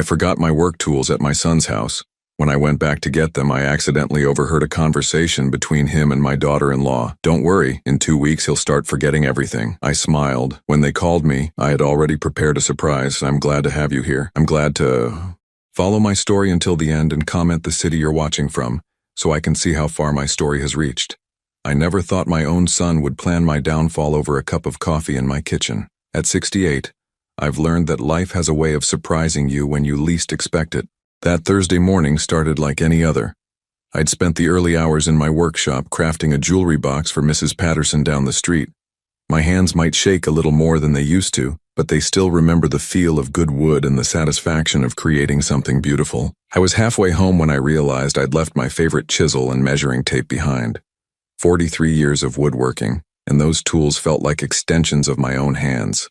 I forgot my work tools at my son's house. When I went back to get them, I accidentally overheard a conversation between him and my daughter-in-law. "Don't worry, in 2 weeks he'll start forgetting everything." I smiled. When they called me, I had already prepared a surprise. "I'm glad to have you here. I'm glad to..." Follow my story until the end and comment the city you're watching from, so I can see how far my story has reached. I never thought my own son would plan my downfall over a cup of coffee in my kitchen. At 68, I've learned that life has a way of surprising you when you least expect it. That Thursday morning started like any other. I'd spent the early hours in my workshop crafting a jewelry box for Mrs. Patterson down the street. My hands might shake a little more than they used to, but they still remember the feel of good wood and the satisfaction of creating something beautiful. I was halfway home when I realized I'd left my favorite chisel and measuring tape behind. 43 years of woodworking, and those tools felt like extensions of my own hands.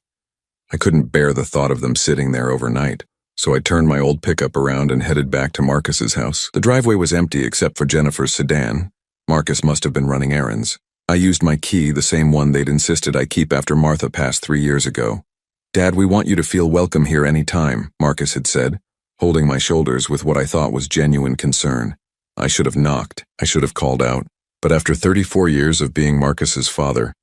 I couldn't bear the thought of them sitting there overnight. So I turned my old pickup around and headed back to Marcus's house. The driveway was empty except for Jennifer's sedan. Marcus must have been running errands. I used my key, the same one they'd insisted I keep after Martha passed 3 years ago. "Dad, we want you to feel welcome here any time," Marcus had said, holding my shoulders with what I thought was genuine concern. I should have knocked. I should have called out. But after 34 years of being Marcus's father,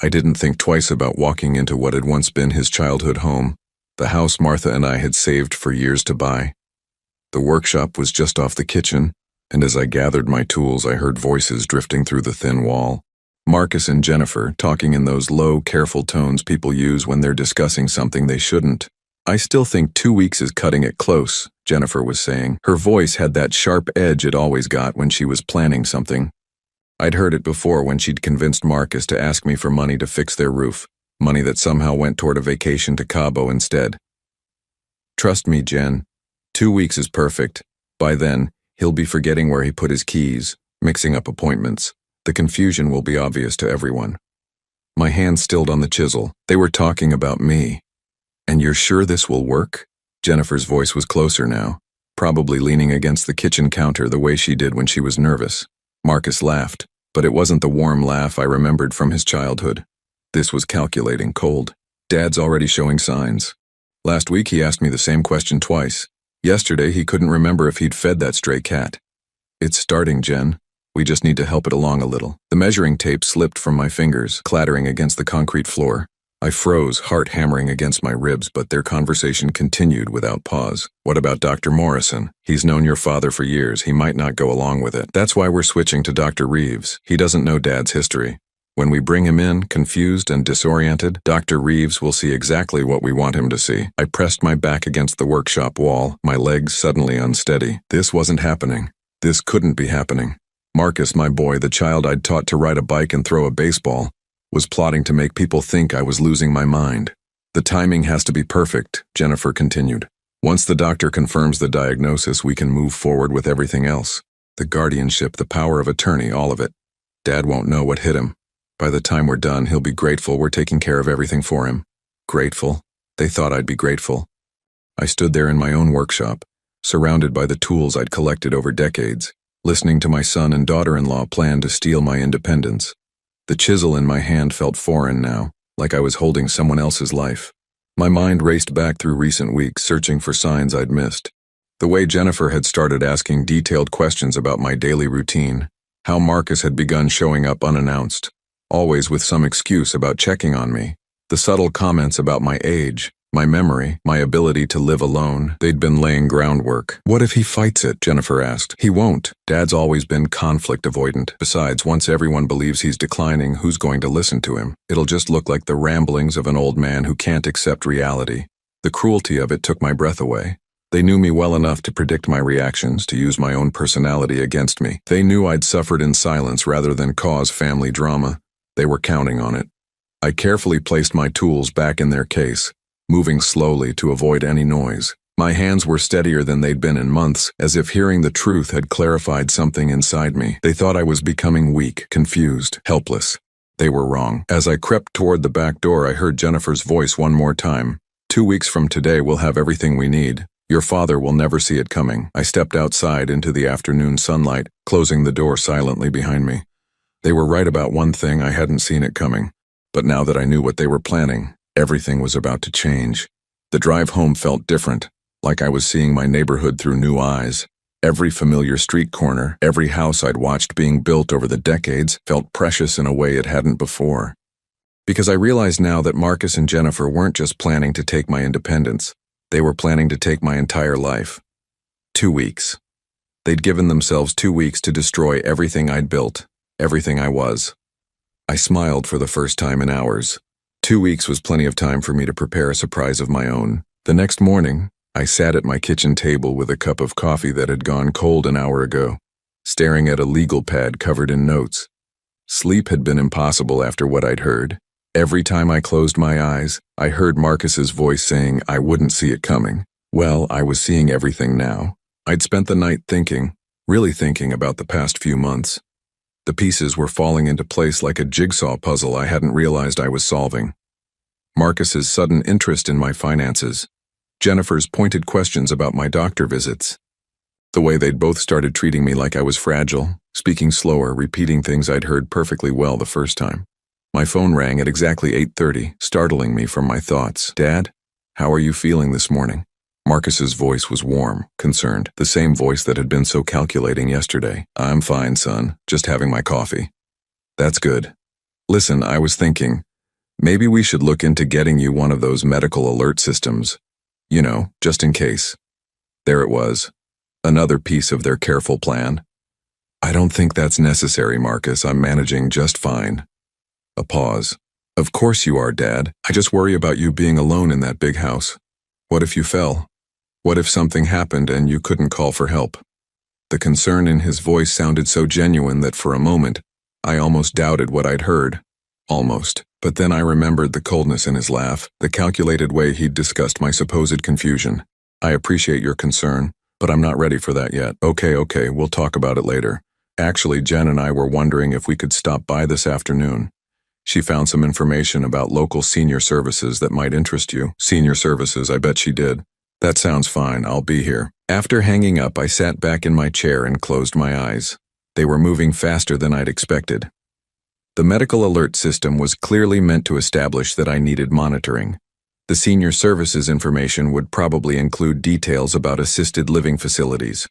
I didn't think twice about walking into what had once been his childhood home. The house Martha and I had saved for years to buy. The workshop was just off the kitchen, and as I gathered my tools, I heard voices drifting through the thin wall. Marcus and Jennifer talking in those low, careful tones people use when they're discussing something they shouldn't. "I still think 2 weeks is cutting it close," Jennifer was saying. Her voice had that sharp edge it always got when she was planning something. I'd heard it before when she'd convinced Marcus to ask me for money to fix their roof. Money that somehow went toward a vacation to Cabo instead. "Trust me, Jen. 2 weeks is perfect. By then, he'll be forgetting where he put his keys, mixing up appointments. The confusion will be obvious to everyone." My hand stilled on the chisel. They were talking about me. "And you're sure this will work?" Jennifer's voice was closer now, probably leaning against the kitchen counter the way she did when she was nervous. Marcus laughed, but it wasn't the warm laugh I remembered from his childhood. This was calculating, cold. "Dad's already showing signs. Last week he asked me the same question twice. Yesterday he couldn't remember if he'd fed that stray cat." "It's starting, Jen. We just need to help it along a little." The measuring tape slipped from my fingers, clattering against the concrete floor. I froze, heart hammering against my ribs, but their conversation continued without pause. "What about Dr. Morrison? He's known your father for years. He might not go along with it. That's why we're switching to Dr. Reeves. He doesn't know Dad's history. When we bring him in, confused and disoriented, Dr. Reeves will see exactly what we want him to see." I pressed my back against the workshop wall, my legs suddenly unsteady. This wasn't happening. This couldn't be happening. Marcus, my boy, the child I'd taught to ride a bike and throw a baseball, was plotting to make people think I was losing my mind. "The timing has to be perfect," Jennifer continued. "Once the doctor confirms the diagnosis, we can move forward with everything else. The guardianship, the power of attorney, all of it. Dad won't know what hit him. By the time we're done, he'll be grateful we're taking care of everything for him." Grateful? They thought I'd be grateful. I stood there in my own workshop, surrounded by the tools I'd collected over decades, listening to my son and daughter-in-law plan to steal my independence. The chisel in my hand felt foreign now, like I was holding someone else's life. My mind raced back through recent weeks, searching for signs I'd missed. The way Jennifer had started asking detailed questions about my daily routine, how Marcus had begun showing up unannounced, always with some excuse about checking on me. The subtle comments about my age, my memory, my ability to live alone, they'd been laying groundwork. "What if he fights it?" Jennifer asked. "He won't. Dad's always been conflict avoidant. Besides, once everyone believes he's declining, who's going to listen to him? It'll just look like the ramblings of an old man who can't accept reality." The cruelty of it took my breath away. They knew me well enough to predict my reactions, to use my own personality against me. They knew I'd suffered in silence rather than cause family drama. They were counting on it. I carefully placed my tools back in their case, moving slowly to avoid any noise. My hands were steadier than they'd been in months, as if hearing the truth had clarified something inside me. They thought I was becoming weak, confused, helpless. They were wrong. As I crept toward the back door, I heard Jennifer's voice one more time. 2 weeks from today, we'll have everything we need. Your father will never see it coming." I stepped outside into the afternoon sunlight, closing the door silently behind me. They were right about one thing: I hadn't seen it coming. But now that I knew what they were planning, everything was about to change. The drive home felt different, like I was seeing my neighborhood through new eyes. Every familiar street corner, every house I'd watched being built over the decades felt precious in a way it hadn't before. Because I realized now that Marcus and Jennifer weren't just planning to take my independence, they were planning to take my entire life. 2 weeks. They'd given themselves 2 weeks to destroy everything I'd built, everything I was. I smiled for the first time in hours. 2 weeks was plenty of time for me to prepare a surprise of my own. The next morning, I sat at my kitchen table with a cup of coffee that had gone cold an hour ago, staring at a legal pad covered in notes. Sleep had been impossible after what I'd heard. Every time I closed my eyes, I heard Marcus's voice saying I wouldn't see it coming. Well, I was seeing everything now. I'd spent the night thinking, really thinking about the past few months. The pieces were falling into place like a jigsaw puzzle I hadn't realized I was solving. Marcus's sudden interest in my finances. Jennifer's pointed questions about my doctor visits. The way they'd both started treating me like I was fragile, speaking slower, repeating things I'd heard perfectly well the first time. My phone rang at exactly 8:30, startling me from my thoughts. "Dad, how are you feeling this morning?" Marcus's voice was warm, concerned, the same voice that had been so calculating yesterday. "I'm fine, son, just having my coffee." "That's good. Listen, I was thinking, maybe we should look into getting you one of those medical alert systems. You know, just in case." There it was, another piece of their careful plan. "I don't think that's necessary, Marcus. I'm managing just fine." A pause. "Of course you are, Dad. I just worry about you being alone in that big house. What if you fell? What if something happened and you couldn't call for help?" The concern in his voice sounded so genuine that for a moment, I almost doubted what I'd heard. Almost. But then I remembered the coldness in his laugh, the calculated way he'd discussed my supposed confusion. "I appreciate your concern, but I'm not ready for that yet." Okay, we'll talk about it later. Actually, Jen and I were wondering if we could stop by this afternoon. She found some information about local senior services that might interest you." "Senior services, I bet she did." "That sounds fine, I'll be here." After hanging up, I sat back in my chair and closed my eyes. They were moving faster than I'd expected. The medical alert system was clearly meant to establish that I needed monitoring. The senior services information would probably include details about assisted living facilities.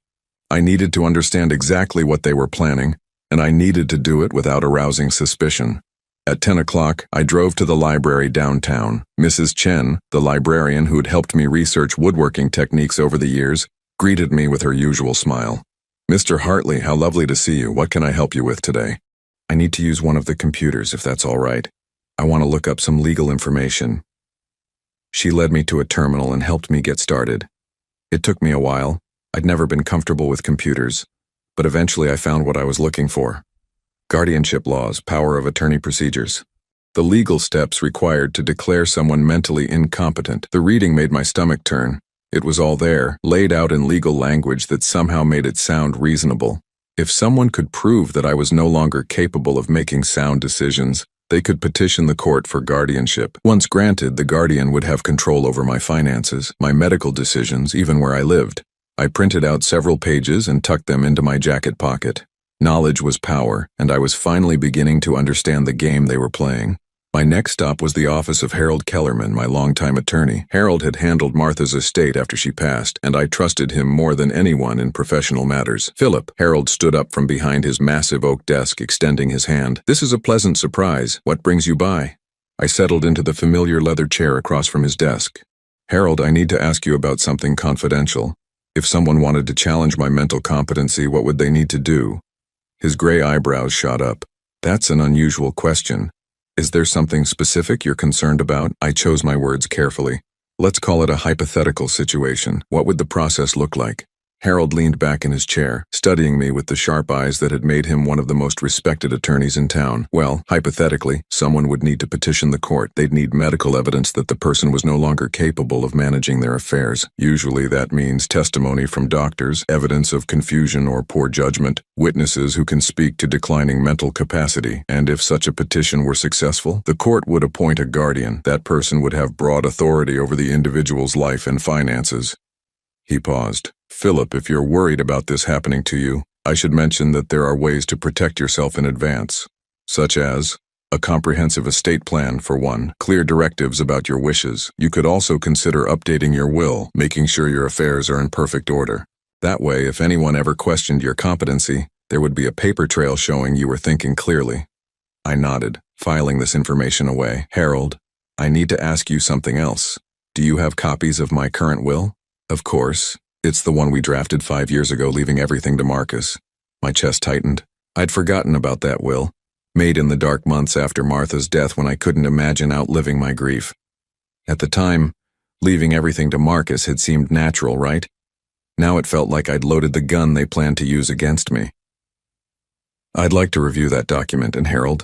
I needed to understand exactly what they were planning, and I needed to do it without arousing suspicion. At 10 o'clock, I drove to the library downtown. Mrs. Chen, the librarian who'd helped me research woodworking techniques over the years, greeted me with her usual smile. "Mr. Hartley, how lovely to see you. What can I help you with today?" "I need to use one of the computers, if that's all right. I want to look up some legal information." She led me to a terminal and helped me get started. It took me a while. I'd never been comfortable with computers, but eventually I found what I was looking for. Guardianship laws, power of attorney procedures. The legal steps required to declare someone mentally incompetent. The reading made my stomach turn. It was all there, laid out in legal language that somehow made it sound reasonable. If someone could prove that I was no longer capable of making sound decisions, they could petition the court for guardianship. Once granted, the guardian would have control over my finances, my medical decisions, even where I lived. I printed out several pages and tucked them into my jacket pocket. Knowledge was power, and I was finally beginning to understand the game they were playing. My next stop was the office of Harold Kellerman, my longtime attorney. Harold had handled Martha's estate after she passed, and I trusted him more than anyone in professional matters. "Philip," Harold stood up from behind his massive oak desk, extending his hand. "This is a pleasant surprise. What brings you by?" I settled into the familiar leather chair across from his desk. "Harold, I need to ask you about something confidential. If someone wanted to challenge my mental competency, what would they need to do?" His gray eyebrows shot up. "That's an unusual question. Is there something specific you're concerned about?" I chose my words carefully. "Let's call it a hypothetical situation. What would the process look like?" Harold leaned back in his chair, studying me with the sharp eyes that had made him one of the most respected attorneys in town. "Well, hypothetically, someone would need to petition the court. They'd need medical evidence that the person was no longer capable of managing their affairs. Usually that means testimony from doctors, evidence of confusion or poor judgment, witnesses who can speak to declining mental capacity. And if such a petition were successful, the court would appoint a guardian. That person would have broad authority over the individual's life and finances." He paused. "Philip, if you're worried about this happening to you, I should mention that there are ways to protect yourself in advance, such as A comprehensive estate plan, for one. Clear directives about your wishes. You could also consider updating your will, making sure your affairs are in perfect order. That way, if anyone ever questioned your competency, there would be a paper trail showing you were thinking clearly. I nodded, filing this information away. Harold, I need to ask you something else. Do you have copies of my current will? Of course. It's the one we drafted 5 years ago, leaving everything to Marcus. My chest tightened. I'd forgotten about that will, made in the dark months after Martha's death when I couldn't imagine outliving my grief. At the time, leaving everything to Marcus had seemed natural, right? Now it felt like I'd loaded the gun they planned to use against me. I'd like to review that document, and Harold.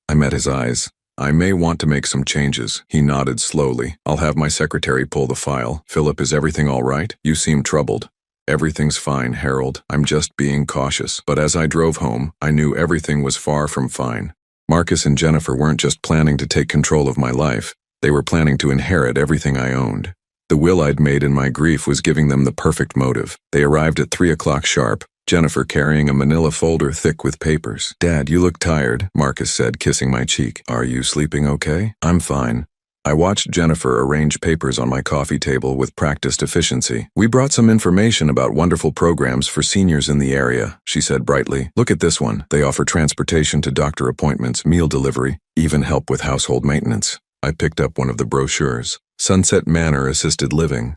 I met his eyes. I may want to make some changes. He nodded slowly. I'll have my secretary pull the file. Philip, is everything all right? You seem troubled. Everything's fine, Harold. I'm just being cautious. But as I drove home, I knew everything was far from fine. Marcus and Jennifer weren't just planning to take control of my life. They were planning to inherit everything I owned. The will I'd made in my grief was giving them the perfect motive. They arrived at 3 o'clock sharp, Jennifer carrying a manila folder thick with papers. Dad, you look tired, Marcus said, kissing my cheek. Are you sleeping okay? I'm fine. I watched Jennifer arrange papers on my coffee table with practiced efficiency. We brought some information about wonderful programs for seniors in the area, she said brightly. Look at this one. They offer transportation to doctor appointments, meal delivery, even help with household maintenance. I picked up one of the brochures. Sunset Manor Assisted Living.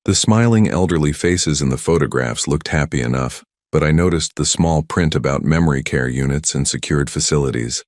The smiling elderly faces in the photographs looked happy enough, but I noticed the small print about memory care units and secured facilities.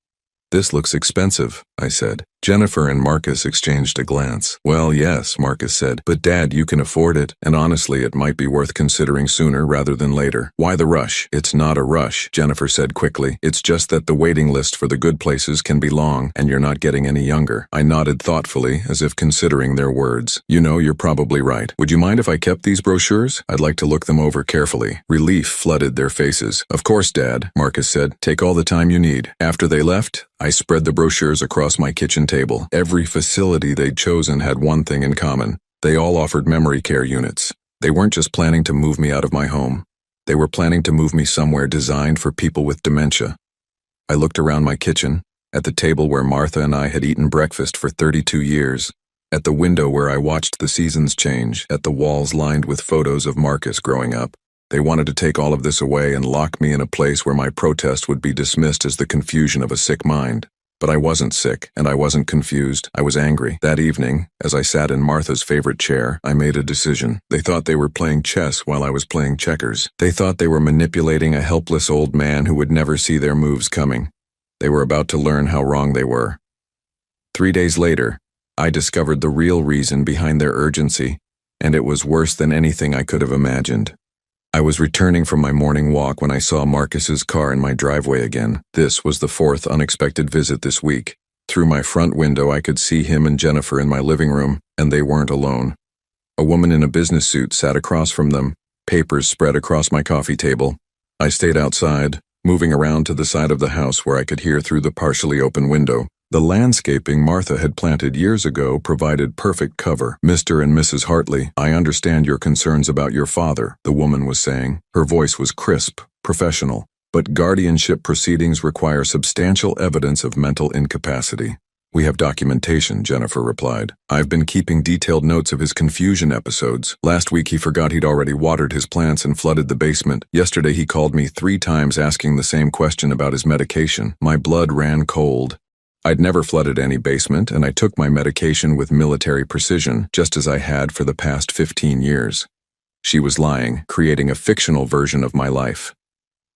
This looks expensive, I said. Jennifer and Marcus exchanged a glance. Well, yes, Marcus said, but Dad, you can afford it, and honestly, it might be worth considering sooner rather than later. Why the rush? It's not a rush, Jennifer said quickly. It's just that the waiting list for the good places can be long, and you're not getting any younger. I nodded thoughtfully, as if considering their words. You know, you're probably right. Would you mind if I kept these brochures? I'd like to look them over carefully. Relief flooded their faces. Of course, Dad, Marcus said. Take all the time you need. After they left, I spread the brochures across my kitchen table. Every facility they'd chosen had one thing in common. They all offered memory care units. They weren't just planning to move me out of my home. They were planning to move me somewhere designed for people with dementia. I looked around my kitchen, at the table where Martha and I had eaten breakfast for 32 years, at the window where I watched the seasons change, at the walls lined with photos of Marcus growing up. They wanted to take all of this away and lock me in a place where my protest would be dismissed as the confusion of a sick mind. But I wasn't sick, and I wasn't confused. I was angry. That evening, as I sat in Martha's favorite chair, I made a decision. They thought they were playing chess while I was playing checkers. They thought they were manipulating a helpless old man who would never see their moves coming. They were about to learn how wrong they were. 3 days later, I discovered the real reason behind their urgency, and it was worse than anything I could have imagined. I was returning from my morning walk when I saw Marcus's car in my driveway again. This was the 4th unexpected visit this week. Through my front window, I could see him and Jennifer in my living room, and they weren't alone. A woman in a business suit sat across from them, papers spread across my coffee table. I stayed outside, moving around to the side of the house where I could hear through the partially open window. The landscaping Martha had planted years ago provided perfect cover. Mr. and Mrs. Hartley, I understand your concerns about your father, the woman was saying. Her voice was crisp, professional, but guardianship proceedings require substantial evidence of mental incapacity. We have documentation, Jennifer replied. I've been keeping detailed notes of his confusion episodes. Last week he forgot he'd already watered his plants and flooded the basement. Yesterday he called me 3 times asking the same question about his medication. My blood ran cold. I'd never flooded any basement, and I took my medication with military precision, just as I had for the past 15 years. She was lying, creating a fictional version of my life.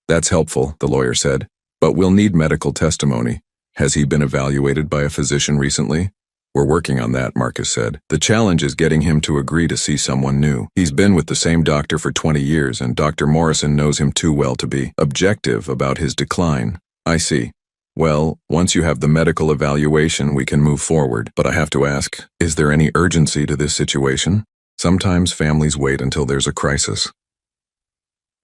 That's helpful, the lawyer said, but we'll need medical testimony. Has he been evaluated by a physician recently? We're working on that, Marcus said. The challenge is getting him to agree to see someone new. He's been with the same doctor for 20 years, and Dr. Morrison knows him too well to be objective about his decline. I see. Well, once you have the medical evaluation, we can move forward. But I have to ask, is there any urgency to this situation? Sometimes families wait until there's a crisis.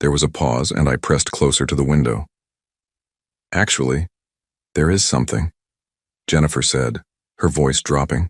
There was a pause, and I pressed closer to the window. Actually, there is something, Jennifer said, her voice dropping.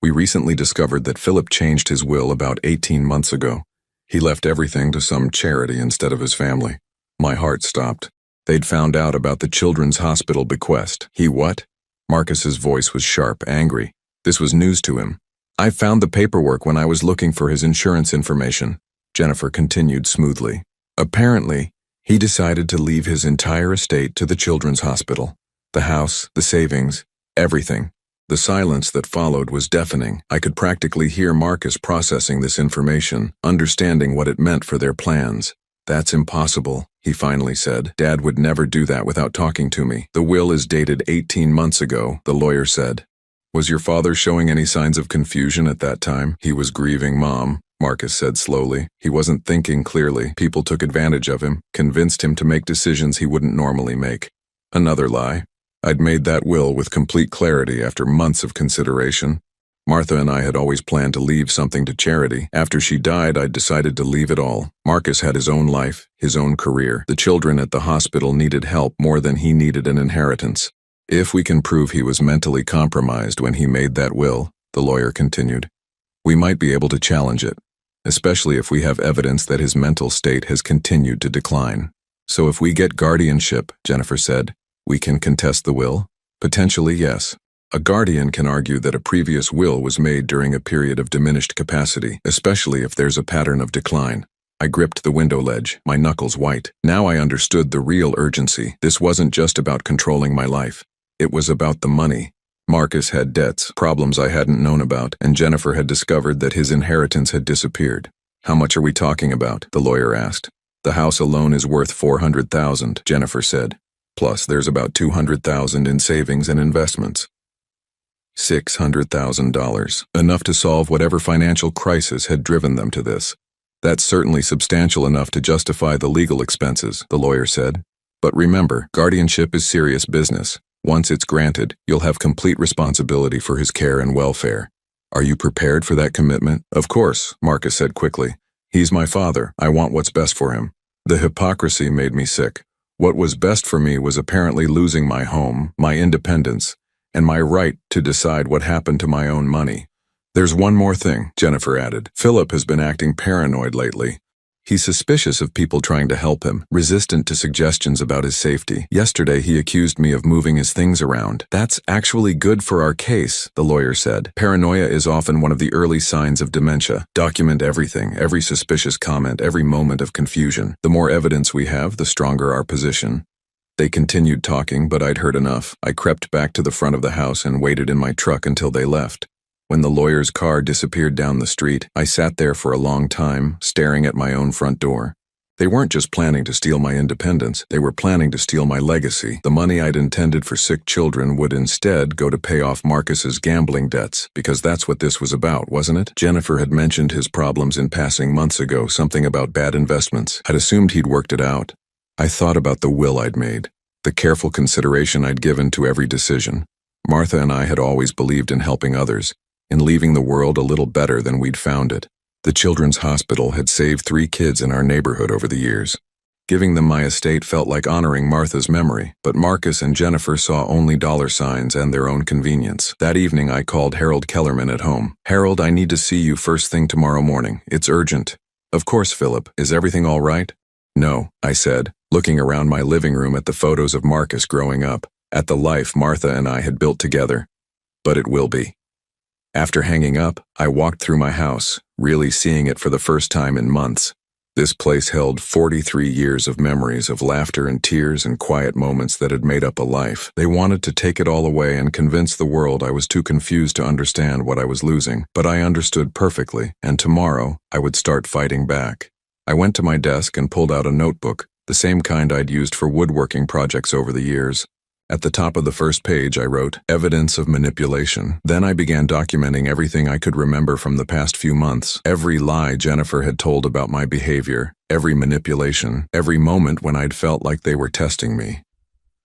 We recently discovered that Philip changed his will about 18 months ago. He left everything to some charity instead of his family. My heart stopped. They'd found out about the children's hospital bequest. He what? Marcus's voice was sharp, angry. This was news to him. I found the paperwork when I was looking for his insurance information, Jennifer continued smoothly. Apparently, he decided to leave his entire estate to the children's hospital. The house, the savings, everything. The silence that followed was deafening. I could practically hear Marcus processing this information, understanding what it meant for their plans. That's impossible, he finally said. Dad would never do that without talking to me. The will is dated 18 months ago, the lawyer said. Was your father showing any signs of confusion at that time? He was grieving Mom, Marcus said slowly. He wasn't thinking clearly. People took advantage of him, convinced him to make decisions he wouldn't normally make. Another lie. I'd made that will with complete clarity after months of consideration. Martha and I had always planned to leave something to charity. After she died, I'd decided to leave it all. Marcus had his own life, his own career. The children at the hospital needed help more than he needed an inheritance. If we can prove he was mentally compromised when he made that will, the lawyer continued, we might be able to challenge it, especially if we have evidence that his mental state has continued to decline. So if we get guardianship, Jennifer said, we can contest the will? Potentially, yes. A guardian can argue that a previous will was made during a period of diminished capacity, especially if there's a pattern of decline. I gripped the window ledge, my knuckles white. Now I understood the real urgency. This wasn't just about controlling my life. It was about the money. Marcus had debts, problems I hadn't known about, and Jennifer had discovered that his inheritance had disappeared. How much are we talking about? The lawyer asked. The house alone is worth $400,000, Jennifer said. Plus, there's about $200,000 in savings and investments. $600,000, enough to solve whatever financial crisis had driven them to this. That's certainly substantial enough to justify the legal expenses, the lawyer said. But remember, guardianship is serious business. Once it's granted, you'll have complete responsibility for his care and welfare. Are you prepared for that commitment? Of course, Marcus said quickly. He's my father. I want what's best for him. The hypocrisy made me sick. What was best for me was apparently losing my home, my independence, and my right to decide what happened to my own money. There's one more thing, Jennifer added. Philip has been acting paranoid lately. He's suspicious of people trying to help him, resistant to suggestions about his safety. Yesterday, he accused me of moving his things around. That's actually good for our case, the lawyer said. Paranoia is often one of the early signs of dementia. Document everything, every suspicious comment, every moment of confusion. The more evidence we have, the stronger our position. They continued talking, but I'd heard enough. I crept back to the front of the house and waited in my truck until they left. When the lawyer's car disappeared down the street, I sat there for a long time, staring at my own front door. They weren't just planning to steal my independence, they were planning to steal my legacy. The money I'd intended for sick children would instead go to pay off Marcus's gambling debts, because that's what this was about, wasn't it? Jennifer had mentioned his problems in passing months ago, something about bad investments. I'd assumed he'd worked it out. I thought about the will I'd made, the careful consideration I'd given to every decision. Martha and I had always believed in helping others, in leaving the world a little better than we'd found it. The children's hospital had saved 3 kids in our neighborhood over the years. Giving them my estate felt like honoring Martha's memory, but Marcus and Jennifer saw only dollar signs and their own convenience. That evening I called Harold Kellerman at home. Harold, I need to see you first thing tomorrow morning. It's urgent. Of course, Philip. Is everything all right? No, I said, looking around my living room at the photos of Marcus growing up, at the life Martha and I had built together. But it will be. After hanging up, I walked through my house, really seeing it for the first time in months. This place held 43 years of memories of laughter and tears and quiet moments that had made up a life. They wanted to take it all away and convince the world I was too confused to understand what I was losing, but I understood perfectly, and tomorrow I would start fighting back. I went to my desk and pulled out a notebook, the same kind I'd used for woodworking projects over the years. At the top of the first page, I wrote, "Evidence of manipulation." Then I began documenting everything I could remember from the past few months. Every lie Jennifer had told about my behavior, every manipulation, every moment when I'd felt like they were testing me.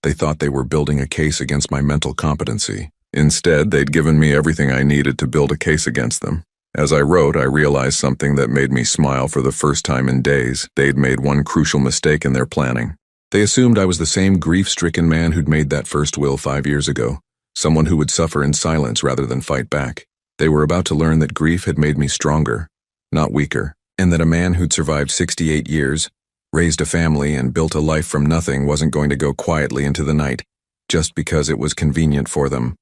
They thought they were building a case against my mental competency. Instead, they'd given me everything I needed to build a case against them. As I wrote, I realized something that made me smile for the first time in days. They'd made one crucial mistake in their planning. They assumed I was the same grief-stricken man who'd made that first will 5 years ago, someone who would suffer in silence rather than fight back. They were about to learn that grief had made me stronger, not weaker, and that a man who'd survived 68 years, Raised a family and built a life from nothing wasn't going to go quietly into the night, just because it was convenient for them.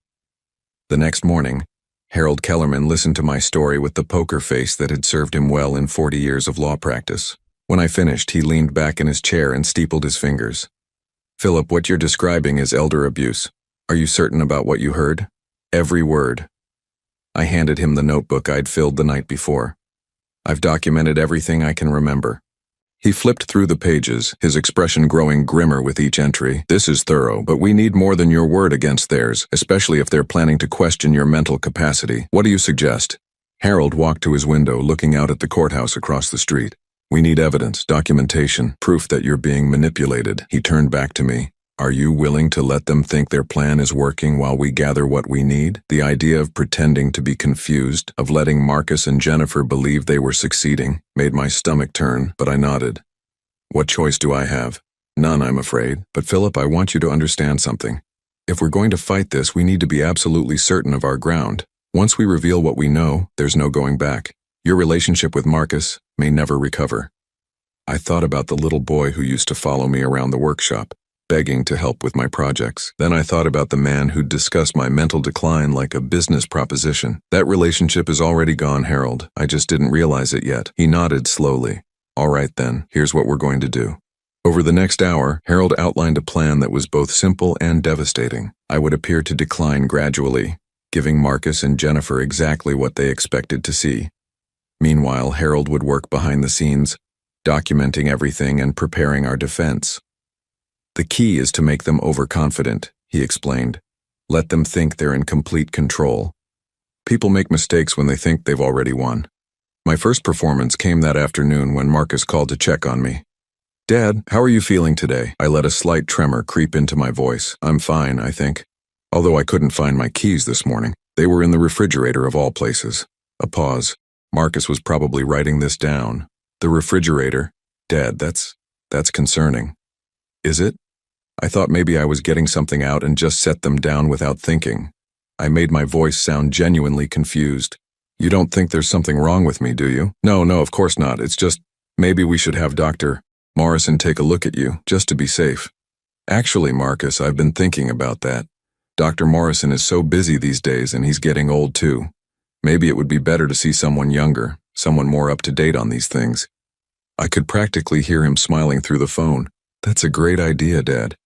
The next morning, Harold Kellerman listened to my story with the poker face that had served him well in 40 years of law practice. When I finished, he leaned back in his chair and steepled his fingers. "Philip, what you're describing is elder abuse. Are you certain about what you heard?" "Every word." I handed him the notebook I'd filled the night before. "I've documented everything I can remember." He flipped through the pages, his expression growing grimmer with each entry. "This is thorough, but we need more than your word against theirs, especially if they're planning to question your mental capacity. What do you suggest?" Harold walked to his window, looking out at the courthouse across the street. "We need evidence, documentation, proof that you're being manipulated." He turned back to me. "Are you willing to let them think their plan is working while we gather what we need?" The idea of pretending to be confused, of letting Marcus and Jennifer believe they were succeeding, made my stomach turn, but I nodded. "What choice do I have?" "None, I'm afraid. But Philip, I want you to understand something. If we're going to fight this, we need to be absolutely certain of our ground. Once we reveal what we know, there's no going back. Your relationship with Marcus may never recover." I thought about the little boy who used to follow me around the workshop, begging to help with my projects. Then I thought about the man who'd discussed my mental decline like a business proposition. "That relationship is already gone, Harold. I just didn't realize it yet." He nodded slowly. "All right then, here's what we're going to do." Over the next hour, Harold outlined a plan that was both simple and devastating. I would appear to decline gradually, giving Marcus and Jennifer exactly what they expected to see. Meanwhile, Harold would work behind the scenes, documenting everything and preparing our defense. "The key is to make them overconfident," he explained. "Let them think they're in complete control. People make mistakes when they think they've already won." My first performance came that afternoon when Marcus called to check on me. "Dad, how are you feeling today?" I let a slight tremor creep into my voice. "I'm fine, I think. Although I couldn't find my keys this morning. They were in the refrigerator of all places." A pause. Marcus was probably writing this down. "The refrigerator? Dad, that's concerning." "Is it?" I thought maybe I was getting something out and just set them down without thinking. I made my voice sound genuinely confused. "You don't think there's something wrong with me, do you?" No, of course not. It's just, maybe we should have Dr. Morrison take a look at you, just to be safe." "Actually, Marcus, I've been thinking about that. Dr. Morrison is so busy these days and he's getting old too. Maybe it would be better to see someone younger, someone more up to date on these things." I could practically hear him smiling through the phone. "That's a great idea, Dad.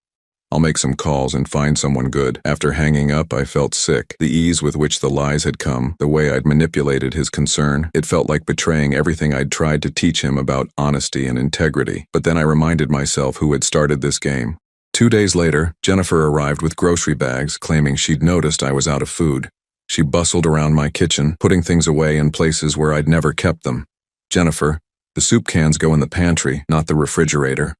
I'll make some calls and find someone good." After hanging up, I felt sick. The ease with which the lies had come, the way I'd manipulated his concern, it felt like betraying everything I'd tried to teach him about honesty and integrity. But then I reminded myself who had started this game. 2 days later, Jennifer arrived with grocery bags, claiming she'd noticed I was out of food. She bustled around my kitchen, putting things away in places where I'd never kept them. "Jennifer, the soup cans go in the pantry, not the refrigerator."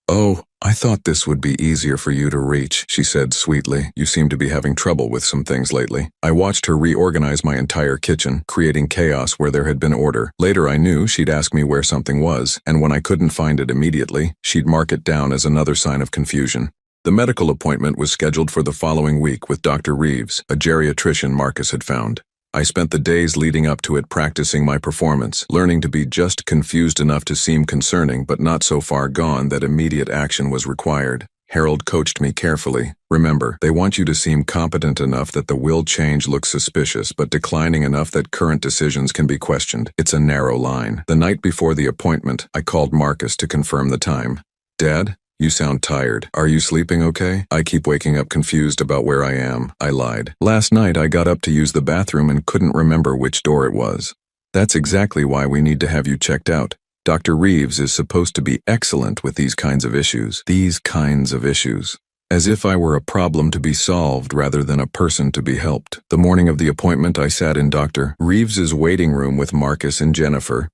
"Oh, I thought this would be easier for you to reach," she said sweetly. "You seem to be having trouble with some things lately." I watched her reorganize my entire kitchen, creating chaos where there had been order. Later I knew she'd ask me where something was, and when I couldn't find it immediately, she'd mark it down as another sign of confusion. The medical appointment was scheduled for the following week with Dr. Reeves, a geriatrician Marcus had found. I spent the days leading up to it practicing my performance, learning to be just confused enough to seem concerning but not so far gone that immediate action was required. Harold coached me carefully. "Remember, they want you to seem competent enough that the will change looks suspicious, but declining enough that current decisions can be questioned. It's a narrow line." The night before the appointment, I called Marcus to confirm the time. "Dad? You sound tired. Are you sleeping okay?" "I keep waking up confused about where I am," I lied. "Last night I got up to use the bathroom and couldn't remember which door it was." "That's exactly why we need to have you checked out. Dr. Reeves is supposed to be excellent with these kinds of issues." These kinds of issues. As if I were a problem to be solved rather than a person to be helped. The morning of the appointment, I sat in Dr. Reeves's waiting room with Marcus and Jennifer,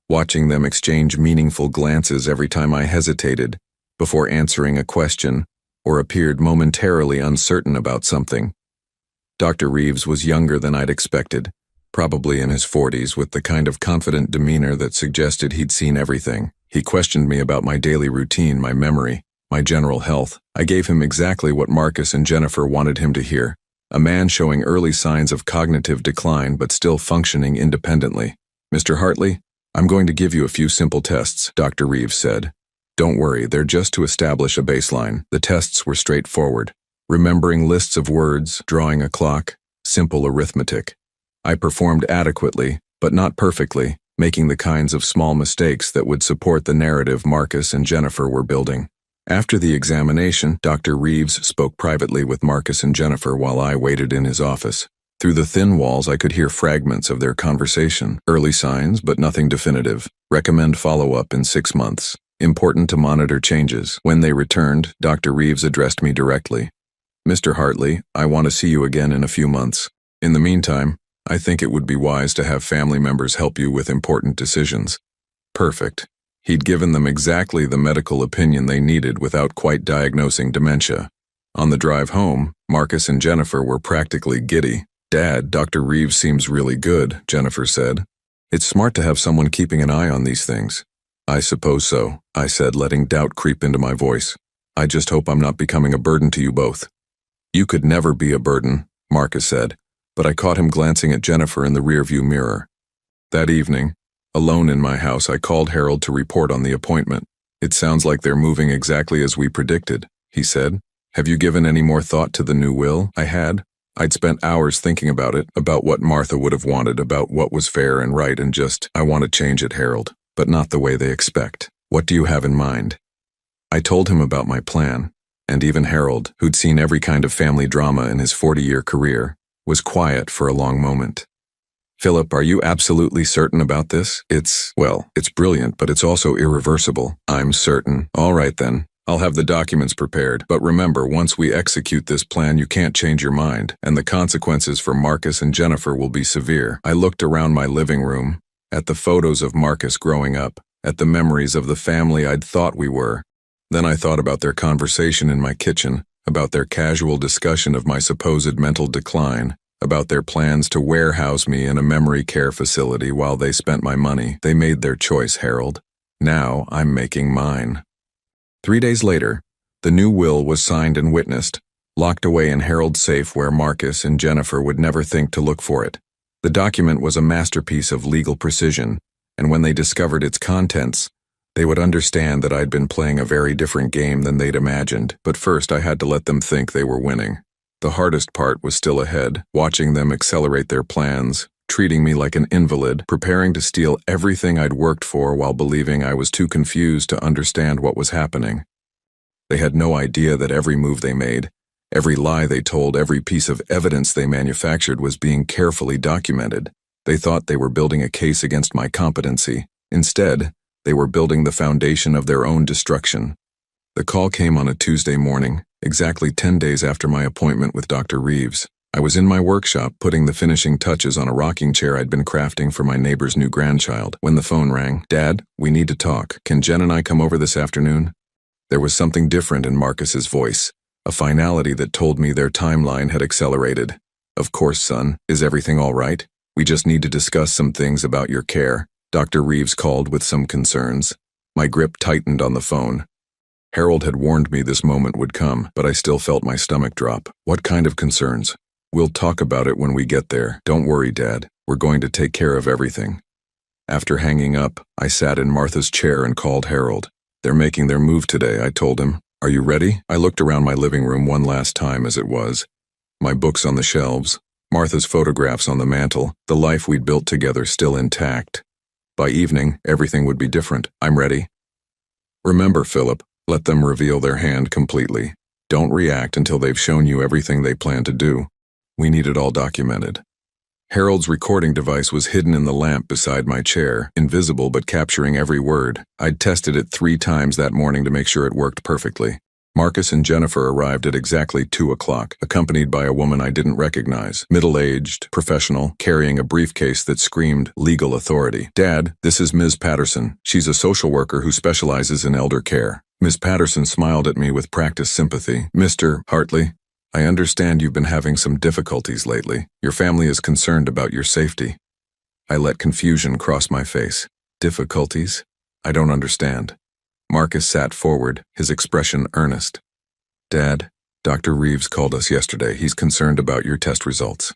watching them exchange meaningful glances every time I hesitated before answering a question or appeared momentarily uncertain about something. Dr. Reeves was younger than I'd expected, probably in his 40s, with the kind of confident demeanor that suggested he'd seen everything. He questioned me about my daily routine, my memory, my general health. I gave him exactly what Marcus and Jennifer wanted him to hear: a man showing early signs of cognitive decline but still functioning independently. "Mr. Hartley, I'm going to give you a few simple tests," Dr. Reeves said. Don't worry, they're just to establish a baseline. The tests were straightforward. Remembering lists of words, drawing a clock, simple arithmetic. I performed adequately, but not perfectly, making the kinds of small mistakes that would support the narrative Marcus and Jennifer were building. After the examination, Dr. Reeves spoke privately with Marcus and Jennifer while I waited in his office. Through the thin walls, I could hear fragments of their conversation. Early signs, but nothing definitive. Recommend follow-up in 6 months. Important to monitor changes. When they returned, Dr. Reeves addressed me directly. Mr. Hartley, I want to see you again in a few months. In the meantime, I think it would be wise to have family members help you with important decisions. Perfect. He'd given them exactly the medical opinion they needed without quite diagnosing dementia. On the drive home, Marcus and Jennifer were practically giddy. Dad, Dr. Reeves seems really good, Jennifer said. It's smart to have someone keeping an eye on these things. I suppose so, I said, letting doubt creep into my voice. I just hope I'm not becoming a burden to you both. You could never be a burden, Marcus said, but I caught him glancing at Jennifer in the rearview mirror. That evening, alone in my house, I called Harold to report on the appointment. It sounds like they're moving exactly as we predicted, he said. Have you given any more thought to the new will? I had. I'd spent hours thinking about it, about what Martha would have wanted, about what was fair and right, and I want to change it, Harold, but not the way they expect. What do you have in mind? I told him about my plan, and even Harold, who'd seen every kind of family drama in his 40-year career, was quiet for a long moment. Philip, are you absolutely certain about this? It's brilliant, but it's also irreversible. I'm certain. All right then. I'll have the documents prepared, but remember, once we execute this plan, you can't change your mind, and the consequences for Marcus and Jennifer will be severe. I looked around my living room, at the photos of Marcus growing up, at the memories of the family I'd thought we were. Then I thought about their conversation in my kitchen, about their casual discussion of my supposed mental decline, about their plans to warehouse me in a memory care facility while they spent my money. They made their choice, Harold. Now I'm making mine. 3 days later, the new will was signed and witnessed, locked away in Harold's safe where Marcus and Jennifer would never think to look for it. The document was a masterpiece of legal precision, and when they discovered its contents, they would understand that I'd been playing a very different game than they'd imagined. But first I had to let them think they were winning. The hardest part was still ahead, watching them accelerate their plans, treating me like an invalid, preparing to steal everything I'd worked for while believing I was too confused to understand what was happening. They had no idea that every move they made, every lie they told, every piece of evidence they manufactured was being carefully documented. They thought they were building a case against my competency. Instead, they were building the foundation of their own destruction. The call came on a Tuesday morning, exactly 10 days after my appointment with Dr. Reeves. I was in my workshop putting the finishing touches on a rocking chair I'd been crafting for my neighbor's new grandchild when the phone rang. Dad, we need to talk. Can Jen and I come over this afternoon? There was something different in Marcus's voice, a finality that told me their timeline had accelerated. Of course, son. Is everything all right? We just need to discuss some things about your care. Dr. Reeves called with some concerns. My grip tightened on the phone. Harold had warned me this moment would come, but I still felt my stomach drop. What kind of concerns? We'll talk about it when we get there. Don't worry, Dad. We're going to take care of everything. After hanging up, I sat in Martha's chair and called Harold. They're making their move today, I told him. Are you ready? I looked around my living room one last time as it was. My books on the shelves, Martha's photographs on the mantel, the life we'd built together still intact. By evening, everything would be different. I'm ready. Remember, Philip, let them reveal their hand completely. Don't react until they've shown you everything they plan to do. We need it all documented. Harold's recording device was hidden in the lamp beside my chair, invisible but capturing every word. I'd tested it 3 times that morning to make sure it worked perfectly. Marcus and Jennifer arrived at exactly 2 o'clock, accompanied by a woman I didn't recognize, middle-aged, professional, carrying a briefcase that screamed legal authority. Dad, this is Ms. Patterson. She's a social worker who specializes in elder care. Ms. Patterson smiled at me with practiced sympathy. Mr. Hartley, I understand you've been having some difficulties lately. Your family is concerned about your safety. I let confusion cross my face. Difficulties? I don't understand. Marcus sat forward, his expression earnest. Dad, Dr. Reeves called us yesterday. He's concerned about your test results.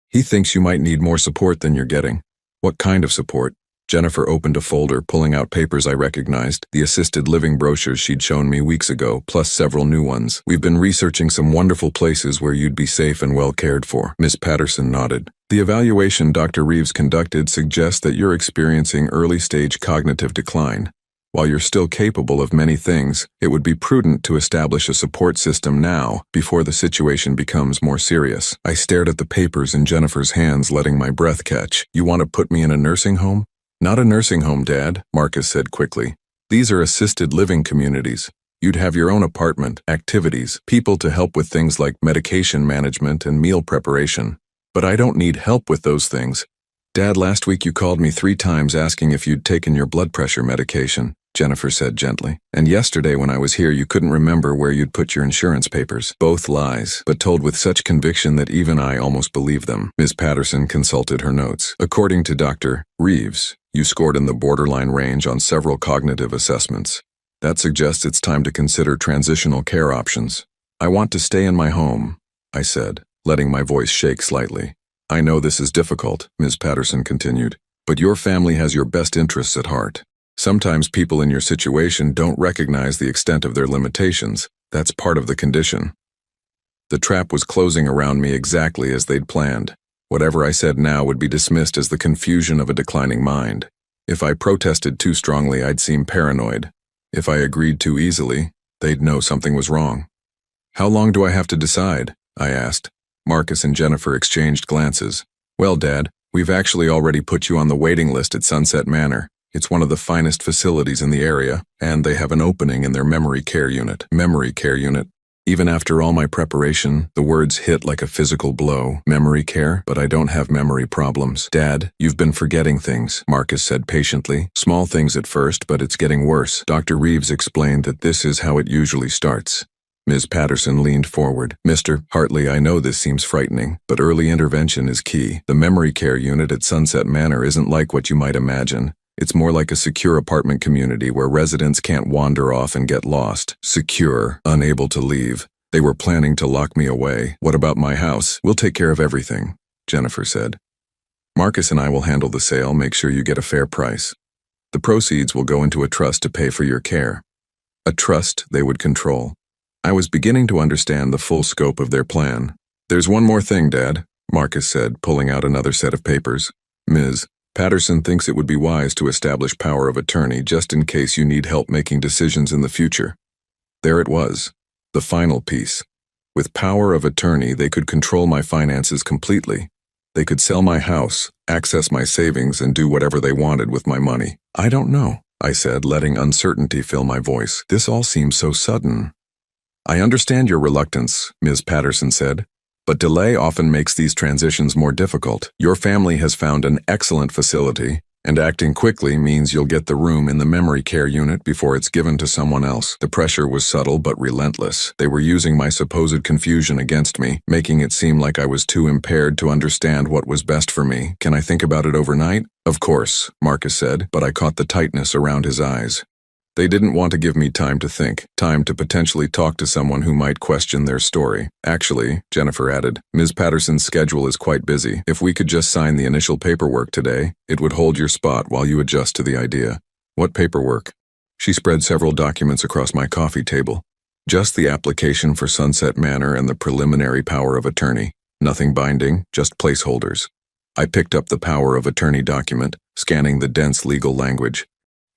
He thinks you might need more support than you're getting. What kind of support? Jennifer opened a folder, pulling out papers I recognized, the assisted living brochures she'd shown me weeks ago, plus several new ones. We've been researching some wonderful places where you'd be safe and well cared for. Miss Patterson nodded. The evaluation Dr. Reeves conducted suggests that you're experiencing early-stage cognitive decline. While you're still capable of many things, it would be prudent to establish a support system now, before the situation becomes more serious. I stared at the papers in Jennifer's hands, letting my breath catch. You want to put me in a nursing home? Not a nursing home, Dad, Marcus said quickly. These are assisted living communities. You'd have your own apartment, activities, people to help with things like medication management and meal preparation. But I don't need help with those things. Dad, last week you called me 3 times asking if you'd taken your blood pressure medication, Jennifer said gently. And yesterday when I was here you couldn't remember where you'd put your insurance papers. Both lies, but told with such conviction that even I almost believed them. Ms. Patterson consulted her notes. According to Dr. Reeves, you scored in the borderline range on several cognitive assessments. That suggests it's time to consider transitional care options. I want to stay in my home, I said, letting my voice shake slightly. I know this is difficult, Ms. Patterson continued, but your family has your best interests at heart. Sometimes people in your situation don't recognize the extent of their limitations. That's part of the condition. The trap was closing around me exactly as they'd planned. Whatever I said now would be dismissed as the confusion of a declining mind. If I protested too strongly, I'd seem paranoid. If I agreed too easily, they'd know something was wrong. How long do I have to decide? I asked. Marcus and Jennifer exchanged glances. Well, Dad, we've actually already put you on the waiting list at Sunset Manor. It's one of the finest facilities in the area, and they have an opening in their memory care unit. Memory care unit. Even after all my preparation, the words hit like a physical blow. Memory care? But I don't have memory problems. Dad, you've been forgetting things, Marcus said patiently. Small things at first, but it's getting worse. Dr. Reeves explained that this is how it usually starts. Ms. Patterson leaned forward. Mr. Hartley, I know this seems frightening, but early intervention is key. The memory care unit at Sunset Manor isn't like what you might imagine. It's more like a secure apartment community where residents can't wander off and get lost. Secure, unable to leave. They were planning to lock me away. What about my house? We'll take care of everything, Jennifer said. Marcus and I will handle the sale, make sure you get a fair price. The proceeds will go into a trust to pay for your care. A trust they would control. I was beginning to understand the full scope of their plan. There's one more thing, Dad, Marcus said, pulling out another set of papers. Ms. Patterson thinks it would be wise to establish power of attorney just in case you need help making decisions in the future. There it was, the final piece. With power of attorney, they could control my finances completely. They could sell my house, access my savings, and do whatever they wanted with my money. I don't know, I said, letting uncertainty fill my voice. This all seems so sudden. I understand your reluctance, Ms. Patterson said. But delay often makes these transitions more difficult. Your family has found an excellent facility, and acting quickly means you'll get the room in the memory care unit before it's given to someone else. The pressure was subtle but relentless. They were using my supposed confusion against me, making it seem like I was too impaired to understand what was best for me. Can I think about it overnight? Of course, Marcus said, but I caught the tightness around his eyes. They didn't want to give me time to think, time to potentially talk to someone who might question their story. Actually, Jennifer added, Ms. Patterson's schedule is quite busy. If we could just sign the initial paperwork today, it would hold your spot while you adjust to the idea. What paperwork? She spread several documents across my coffee table. Just the application for Sunset Manor and the preliminary power of attorney. Nothing binding, just placeholders. I picked up the power of attorney document, scanning the dense legal language.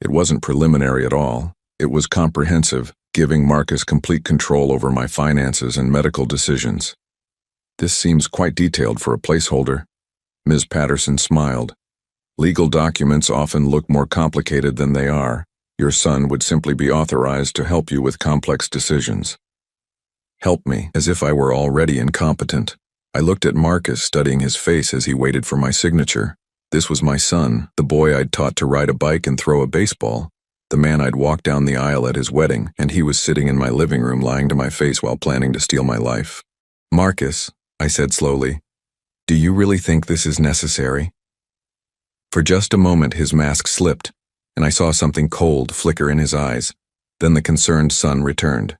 It wasn't preliminary at all. It was comprehensive, giving Marcus complete control over my finances and medical decisions. This seems quite detailed for a placeholder. Ms. Patterson smiled. Legal documents often look more complicated than they are. Your son would simply be authorized to help you with complex decisions. Help me, as if I were already incompetent. I looked at Marcus, studying his face as he waited for my signature. This was my son, the boy I'd taught to ride a bike and throw a baseball, the man I'd walked down the aisle at his wedding, and he was sitting in my living room lying to my face while planning to steal my life. Marcus, I said slowly, do you really think this is necessary? For just a moment his mask slipped, and I saw something cold flicker in his eyes. Then the concerned son returned.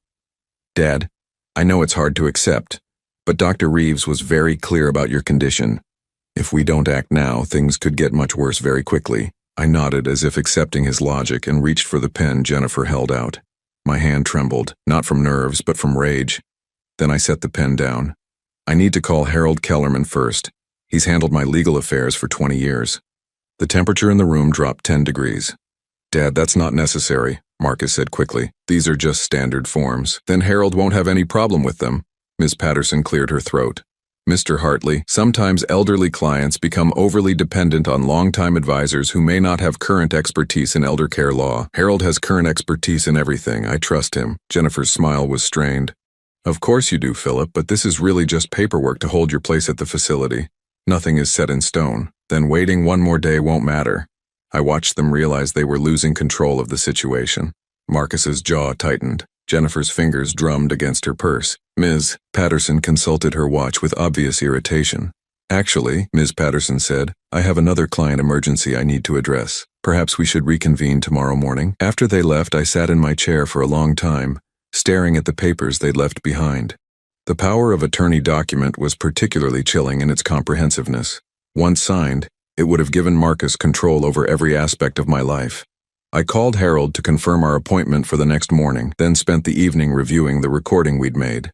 Dad, I know it's hard to accept, but Dr. Reeves was very clear about your condition. If we don't act now, things could get much worse very quickly. I nodded as if accepting his logic and reached for the pen Jennifer held out. My hand trembled, not from nerves but from rage. Then I set the pen down. I need to call Harold Kellerman first. He's handled my legal affairs for 20 years. The temperature in the room dropped 10 degrees. Dad, that's not necessary, Marcus said quickly. These are just standard forms. Then Harold won't have any problem with them. Ms. Patterson cleared her throat. Mr. Hartley, sometimes elderly clients become overly dependent on longtime advisors who may not have current expertise in elder care law. Harold has current expertise in everything. I trust him. Jennifer's smile was strained. Of course you do, Philip, but this is really just paperwork to hold your place at the facility. Nothing is set in stone. Then waiting one more day won't matter. I watched them realize they were losing control of the situation. Marcus's jaw tightened. Jennifer's fingers drummed against her purse. Ms. Patterson consulted her watch with obvious irritation. Actually, Ms. Patterson said, I have another client emergency I need to address. Perhaps we should reconvene tomorrow morning. After they left, I sat in my chair for a long time, staring at the papers they'd left behind. The power of attorney document was particularly chilling in its comprehensiveness. Once signed, it would have given Marcus control over every aspect of my life. I called Harold to confirm our appointment for the next morning, then spent the evening reviewing the recording we'd made.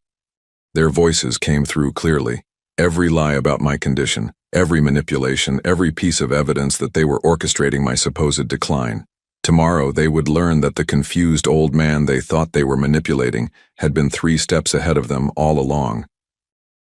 Their voices came through clearly. Every lie about my condition, every manipulation, every piece of evidence that they were orchestrating my supposed decline. Tomorrow they would learn that the confused old man they thought they were manipulating had been 3 steps ahead of them all along.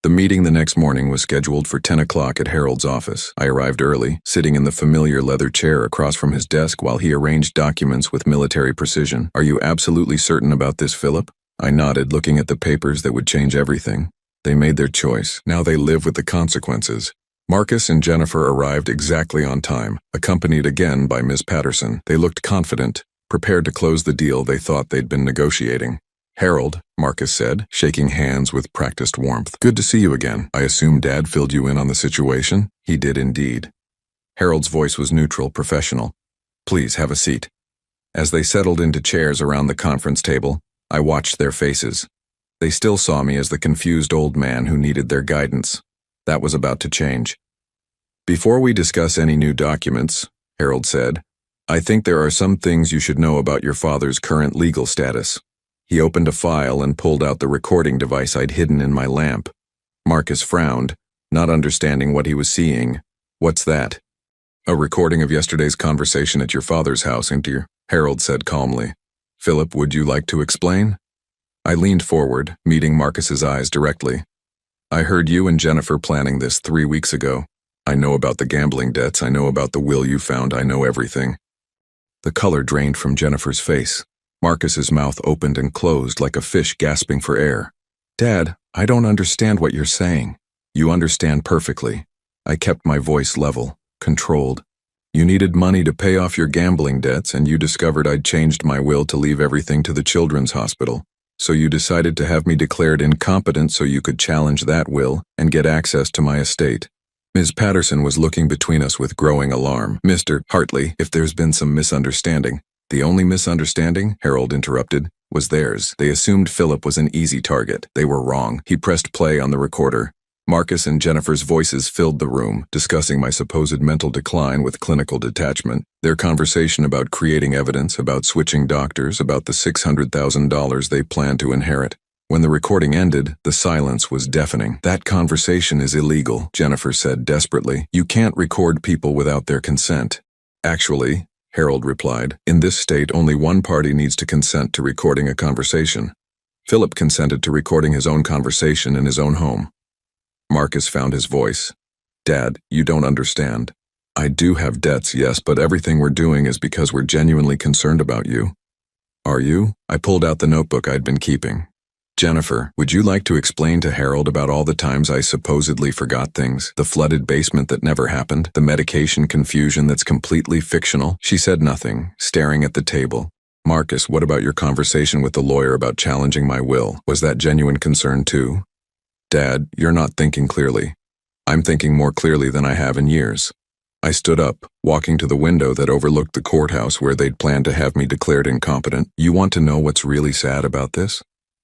The meeting the next morning was scheduled for 10 o'clock at Harold's office. I arrived early, sitting in the familiar leather chair across from his desk while he arranged documents with military precision. Are you absolutely certain about this, Philip? I nodded, looking at the papers that would change everything. They made their choice. Now they live with the consequences. Marcus and Jennifer arrived exactly on time, accompanied again by Ms. Patterson. They looked confident, prepared to close the deal they thought they'd been negotiating. Harold, Marcus said, shaking hands with practiced warmth. Good to see you again. I assume Dad filled you in on the situation? He did indeed. Harold's voice was neutral, professional. Please have a seat. As they settled into chairs around the conference table, I watched their faces. They still saw me as the confused old man who needed their guidance. That was about to change. Before we discuss any new documents, Harold said, I think there are some things you should know about your father's current legal status. He opened a file and pulled out the recording device I'd hidden in my lamp. Marcus frowned, not understanding what he was seeing. What's that? A recording of yesterday's conversation at your father's house, ain't you? Harold said calmly. Philip, would you like to explain? I leaned forward, meeting Marcus's eyes directly. I heard you and Jennifer planning this 3 weeks ago. I know about the gambling debts, I know about the will you found, I know everything. The color drained from Jennifer's face. Marcus's mouth opened and closed like a fish gasping for air. Dad, I don't understand what you're saying. You understand perfectly. I kept my voice level, controlled. You needed money to pay off your gambling debts, and you discovered I'd changed my will to leave everything to the children's hospital. So you decided to have me declared incompetent so you could challenge that will and get access to my estate. Ms. Patterson was looking between us with growing alarm. Mr. Hartley, if there's been some misunderstanding. The only misunderstanding, Harold interrupted, was theirs. They assumed Philip was an easy target. They were wrong. He pressed play on the recorder. Marcus and Jennifer's voices filled the room, discussing my supposed mental decline with clinical detachment. Their conversation about creating evidence, about switching doctors, about the $600,000 they planned to inherit. When the recording ended, the silence was deafening. That conversation is illegal, Jennifer said desperately. You can't record people without their consent. Actually, Harold replied, in this state only one party needs to consent to recording a conversation. Philip consented to recording his own conversation in his own home. Marcus found his voice. Dad, you don't understand. I do have debts, yes, but everything we're doing is because we're genuinely concerned about you. Are you? I pulled out the notebook I'd been keeping. Jennifer, would you like to explain to Harold about all the times I supposedly forgot things? The flooded basement that never happened? The medication confusion that's completely fictional? She said nothing, staring at the table. Marcus, what about your conversation with the lawyer about challenging my will? Was that genuine concern too? Dad, you're not thinking clearly. I'm thinking more clearly than I have in years. I stood up, walking to the window that overlooked the courthouse where they'd planned to have me declared incompetent. You want to know what's really sad about this?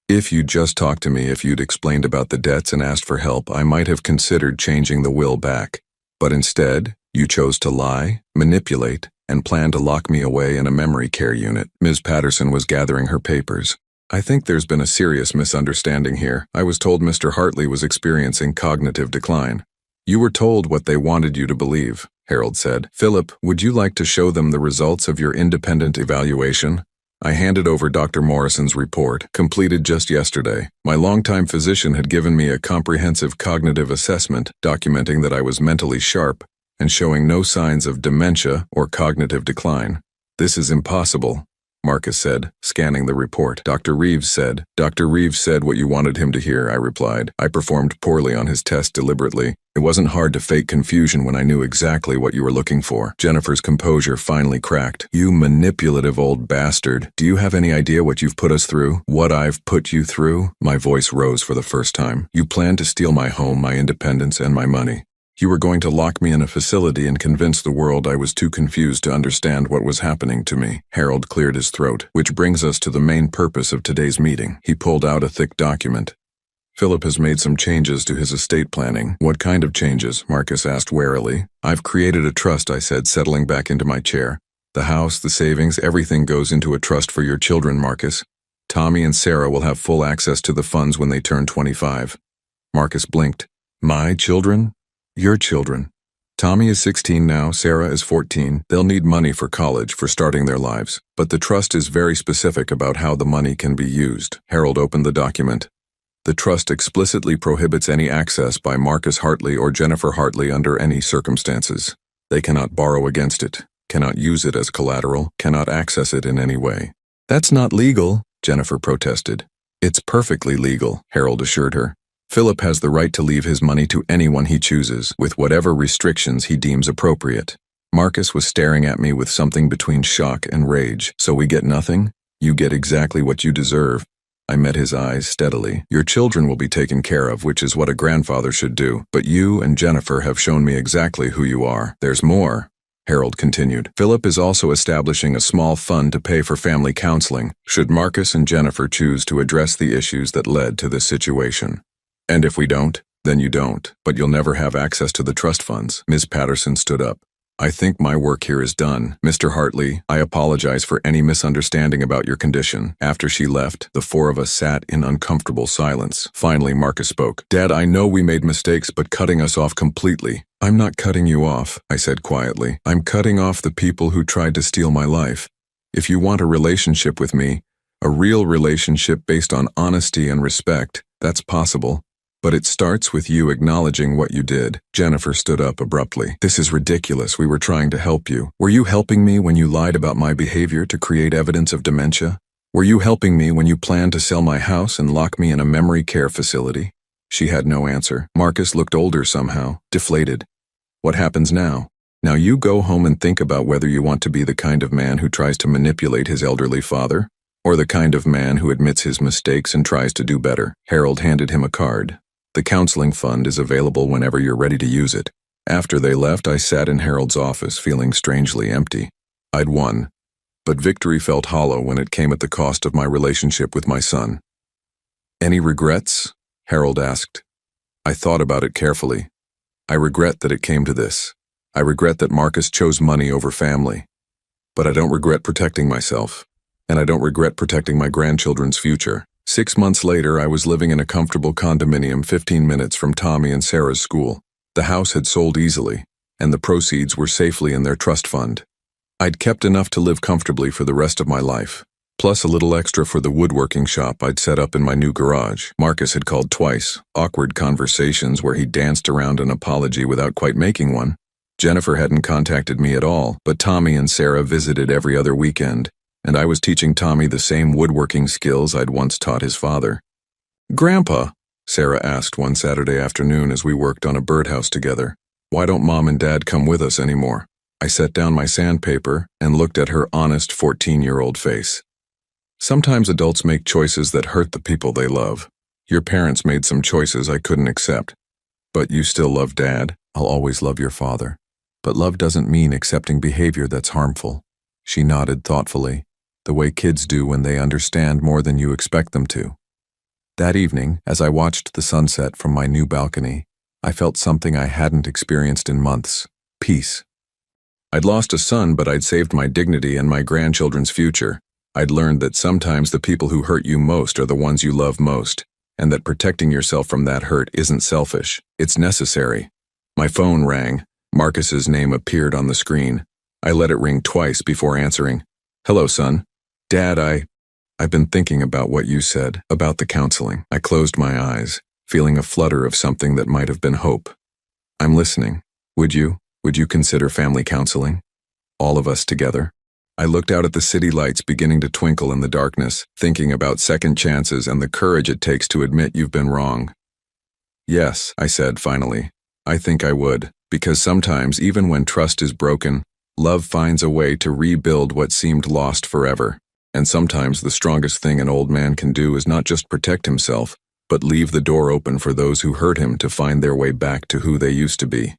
If you'd just talked to me, if you'd explained about the debts and asked for help, I might have considered changing the will back. But instead, you chose to lie, manipulate, and planned to lock me away in a memory care unit. Ms. Patterson was gathering her papers. I think there's been a serious misunderstanding here. I was told Mr. Hartley was experiencing cognitive decline. You were told what they wanted you to believe, Harold said. Philip, would you like to show them the results of your independent evaluation? I handed over Dr. Morrison's report, completed just yesterday. My longtime physician had given me a comprehensive cognitive assessment documenting that I was mentally sharp and showing no signs of dementia or cognitive decline. This is impossible, Marcus said, scanning the report. Dr. Reeves said what you wanted him to hear, I replied. I performed poorly on his test deliberately. It wasn't hard to fake confusion when I knew exactly what you were looking for. Jennifer's composure finally cracked. You manipulative old bastard. Do you have any idea what you've put us through? What I've put you through? My voice rose for the first time. You planned to steal my home, my independence, and my money. You were going to lock me in a facility and convince the world I was too confused to understand what was happening to me. Harold cleared his throat, which brings us to the main purpose of today's meeting. He pulled out a thick document. Philip has made some changes to his estate planning. What kind of changes? Marcus asked warily. I've created a trust, I said, settling back into my chair. The house, the savings, everything goes into a trust for your children, Marcus. Tommy and Sarah will have full access to the funds when they turn 25. Marcus blinked. My children? Your children. Tommy is 16 now, Sarah is 14. They'll need money for college, for starting their lives. But the trust is very specific about how the money can be used. Harold opened the document. The trust explicitly prohibits any access by Marcus Hartley or Jennifer Hartley under any circumstances. They cannot borrow against it, cannot use it as collateral, cannot access it in any way. That's not legal, Jennifer protested. It's perfectly legal, Harold assured her. Philip has the right to leave his money to anyone he chooses, with whatever restrictions he deems appropriate. Marcus was staring at me with something between shock and rage. So we get nothing? You get exactly what you deserve. I met his eyes steadily. Your children will be taken care of, which is what a grandfather should do. But you and Jennifer have shown me exactly who you are. There's more, Harold continued. Philip is also establishing a small fund to pay for family counseling, should Marcus and Jennifer choose to address the issues that led to this situation. And if we don't, then you don't, but you'll never have access to the trust funds. Ms. Patterson stood up. I think my work here is done. Mr. Hartley, I apologize for any misunderstanding about your condition. After she left, the four of us sat in uncomfortable silence. Finally, Marcus spoke. Dad, I know we made mistakes, but cutting us off completely. I'm not cutting you off, I said quietly. I'm cutting off the people who tried to steal my life. If you want a relationship with me, a real relationship based on honesty and respect, that's possible. But it starts with you acknowledging what you did. Jennifer stood up abruptly. This is ridiculous. We were trying to help you. Were you helping me when you lied about my behavior to create evidence of dementia? Were you helping me when you planned to sell my house and lock me in a memory care facility? She had no answer. Marcus looked older somehow, deflated. What happens now? Now you go home and think about whether you want to be the kind of man who tries to manipulate his elderly father, or the kind of man who admits his mistakes and tries to do better. Harold handed him a card. The counseling fund is available whenever you're ready to use it. After they left, I sat in Harold's office feeling strangely empty. I'd won, but victory felt hollow when it came at the cost of my relationship with my son. Any regrets? Harold asked. I thought about it carefully. I regret that it came to this. I regret that Marcus chose money over family. But I don't regret protecting myself, and I don't regret protecting my grandchildren's future. 6 months later, I was living in a comfortable condominium 15 minutes from Tommy and Sarah's school. The house had sold easily, and the proceeds were safely in their trust fund. I'd kept enough to live comfortably for the rest of my life, plus a little extra for the woodworking shop I'd set up in my new garage. Marcus had called twice, awkward conversations where he danced around an apology without quite making one. Jennifer hadn't contacted me at all, but Tommy and Sarah visited every other weekend, and I was teaching Tommy the same woodworking skills I'd once taught his father. Grandpa, Sarah asked one Saturday afternoon as we worked on a birdhouse together, why don't Mom and Dad come with us anymore? I set down my sandpaper and looked at her honest 14-year-old face. Sometimes adults make choices that hurt the people they love. Your parents made some choices I couldn't accept. But you still love Dad. I'll always love your father. But love doesn't mean accepting behavior that's harmful. She nodded thoughtfully, the way kids do when they understand more than you expect them to. That evening, as I watched the sunset from my new balcony, I felt something I hadn't experienced in months: peace. I'd lost a son, but I'd saved my dignity and my grandchildren's future. I'd learned that sometimes the people who hurt you most are the ones you love most, and that protecting yourself from that hurt isn't selfish, it's necessary. My phone rang. Marcus's name appeared on the screen. I let it ring twice before answering. "Hello, son." "Dad, I've been thinking about what you said, about the counseling." I closed my eyes, feeling a flutter of something that might have been hope. "I'm listening. Would you consider family counseling? All of us together?" I looked out at the city lights beginning to twinkle in the darkness, thinking about second chances and the courage it takes to admit you've been wrong. "Yes," I said finally. "I think I would, because sometimes, even when trust is broken, love finds a way to rebuild what seemed lost forever. And sometimes the strongest thing an old man can do is not just protect himself, but leave the door open for those who hurt him to find their way back to who they used to be."